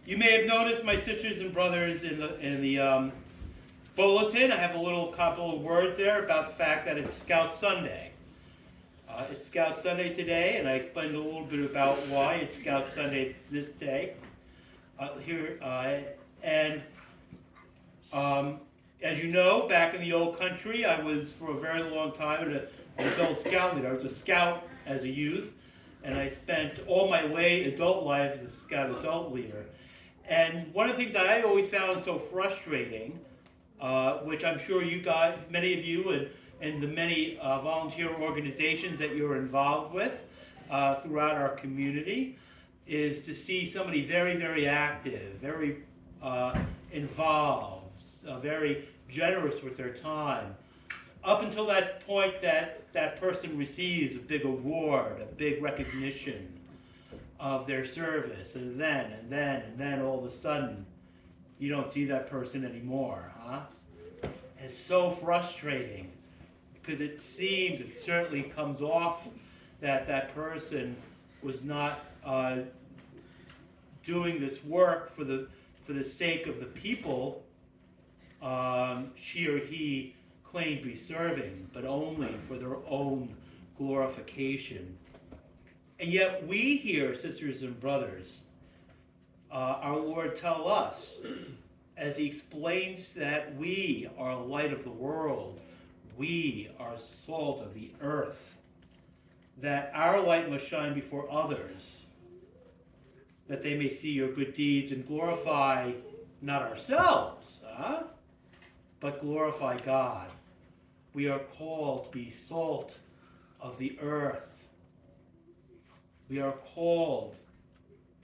You may have noticed, my sisters and brothers, in the bulletin, I have a little couple of words there about the fact that it's Scout Sunday. It's Scout Sunday today, and I explained a little bit about why it's Scout Sunday this day. And as you know, back in the old country, I was for a very long time an adult scout leader. I was a scout as a youth, and I spent all my late adult life as a scout adult leader. And one of the things that I always found so frustrating, which I'm sure you guys, many of you, and the many volunteer organizations that you're involved with throughout our community, is to see somebody very, very active, very involved, very generous with their time, up until that point that person receives a big award, a big recognition of their service, and then all of a sudden, you don't see that person anymore, huh? And it's so frustrating, because it certainly comes off that person was not doing this work for the sake of the people she or he claimed to be serving, but only for their own glorification. And yet we here, sisters and brothers, our Lord tell us, as he explains that we are light of the world, we are salt of the earth, that our light must shine before others, that they may see your good deeds and glorify not ourselves, but glorify God. We are called to be salt of the earth. We are called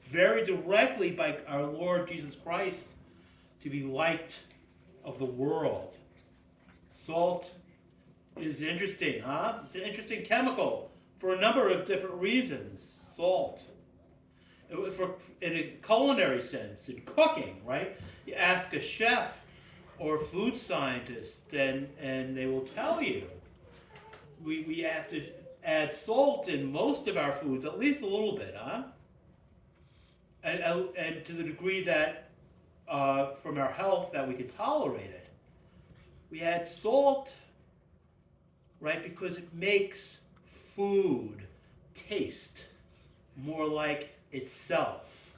very directly by our Lord Jesus Christ to be light of the world. Salt is interesting, It's an interesting chemical for a number of different reasons. Salt. In a culinary sense, in cooking, right? You ask a chef or food scientist, and they will tell you we have to add salt in most of our foods, at least a little bit, and to the degree that from our health that we can tolerate it. We add salt, right, because it makes food taste more like itself.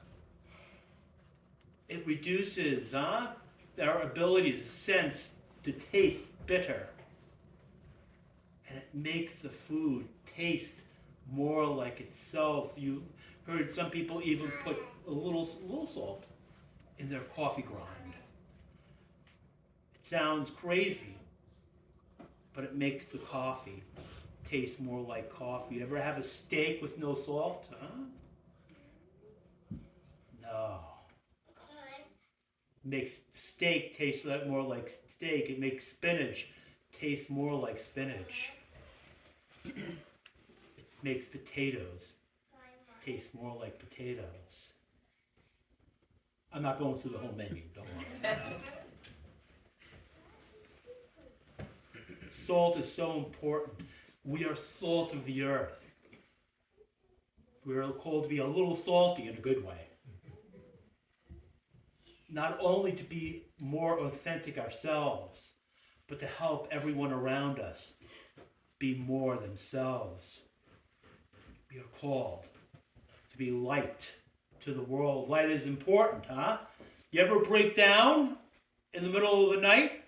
It reduces our ability to sense, to taste bitter. And it makes the food taste more like itself. You heard some people even put a little salt in their coffee grind. It sounds crazy, but it makes the coffee taste more like coffee. You ever have a steak with no salt? No. It makes steak taste more like steak. It makes spinach taste more like spinach. It makes potatoes taste more like potatoes. I'm not going through the whole menu, don't worry. Salt is so important. We are salt of the earth. We are called to be a little salty in a good way. Not only to be more authentic ourselves, but to help everyone around us be more themselves. We are called to be light to the world. Light is important, You ever break down in the middle of the night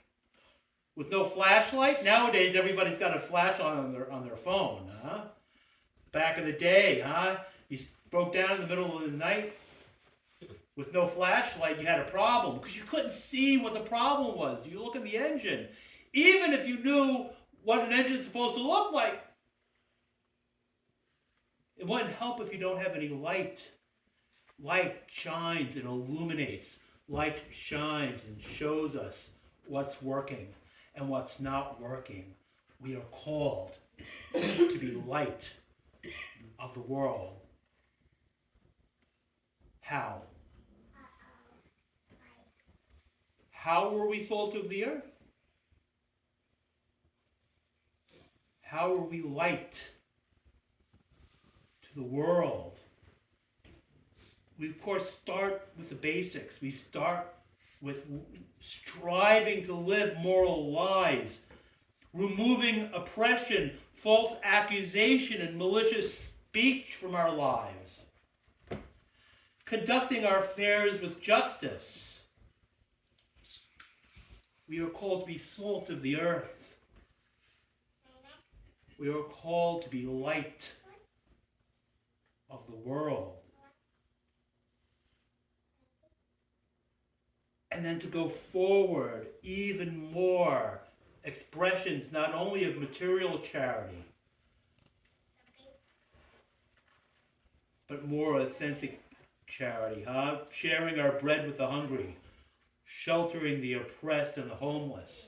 with no flashlight? Nowadays, everybody's got a flashlight on their phone, Back in the day, you broke down in the middle of the night with no flashlight, you had a problem because you couldn't see what the problem was. You look at the engine. Even if you knew what an engine's supposed to look like, it wouldn't help if you don't have any light. Light shines and illuminates. Light shines and shows us what's working and what's not working. We are called to be light of the world. How? How were we salt of the earth? How are we light to the world? we of course start with the basics. We start with striving to live moral lives, removing oppression, false accusation, and malicious speech from our lives, conducting our affairs with justice. We are called to be salt of the earth. We are called to be light of the world. And then to go forward even more expressions not only of material charity, but more authentic charity, sharing our bread with the hungry, sheltering the oppressed and the homeless,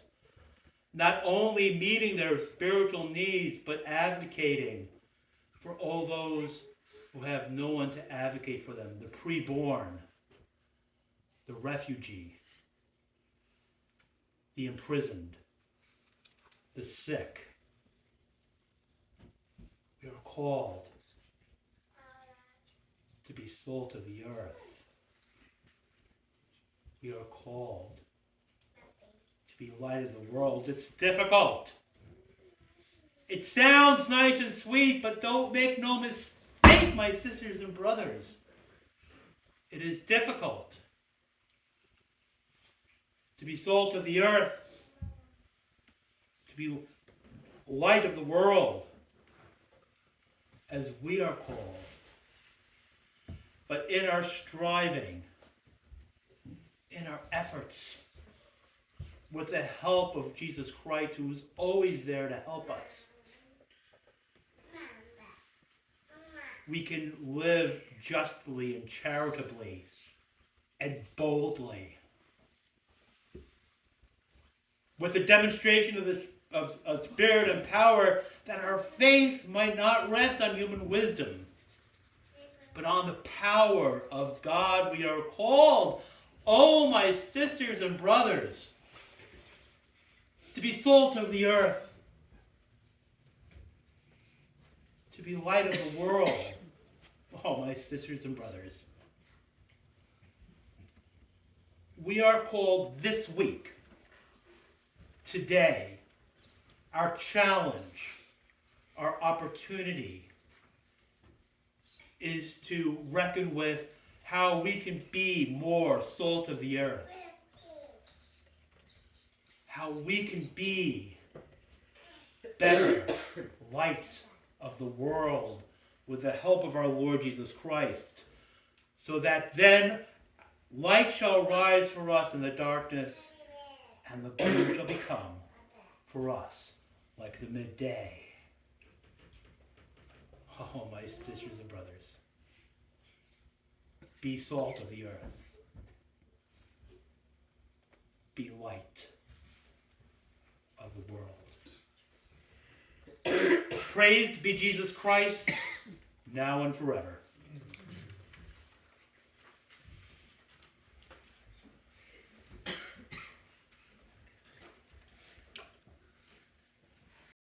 not only meeting their spiritual needs, but advocating for all those who have no one to advocate for them, the preborn, the refugee, the imprisoned, the sick. We are called to be salt of the earth. We are called to be light of the world. It's difficult. It sounds nice and sweet, but don't make no mistake, my sisters and brothers. It is difficult to be salt of the earth, to be light of the world, as we are called. But in our striving, in our efforts, with the help of Jesus Christ, who is always there to help us, we can live justly and charitably and boldly, with the demonstration of spirit and power, that our faith might not rest on human wisdom, but on the power of God. We are called, oh my sisters and brothers, to be salt of the earth, to be light of the world. Oh my sisters and brothers. We are called this week, today, our challenge, our opportunity is to reckon with how we can be more salt of the earth. How we can be better lights of the world with the help of our Lord Jesus Christ, so that then light shall rise for us in the darkness, and the gloom shall become for us like the midday. Oh, my sisters and brothers, be salt of the earth. Be light of the world. Praised be Jesus Christ, now and forever.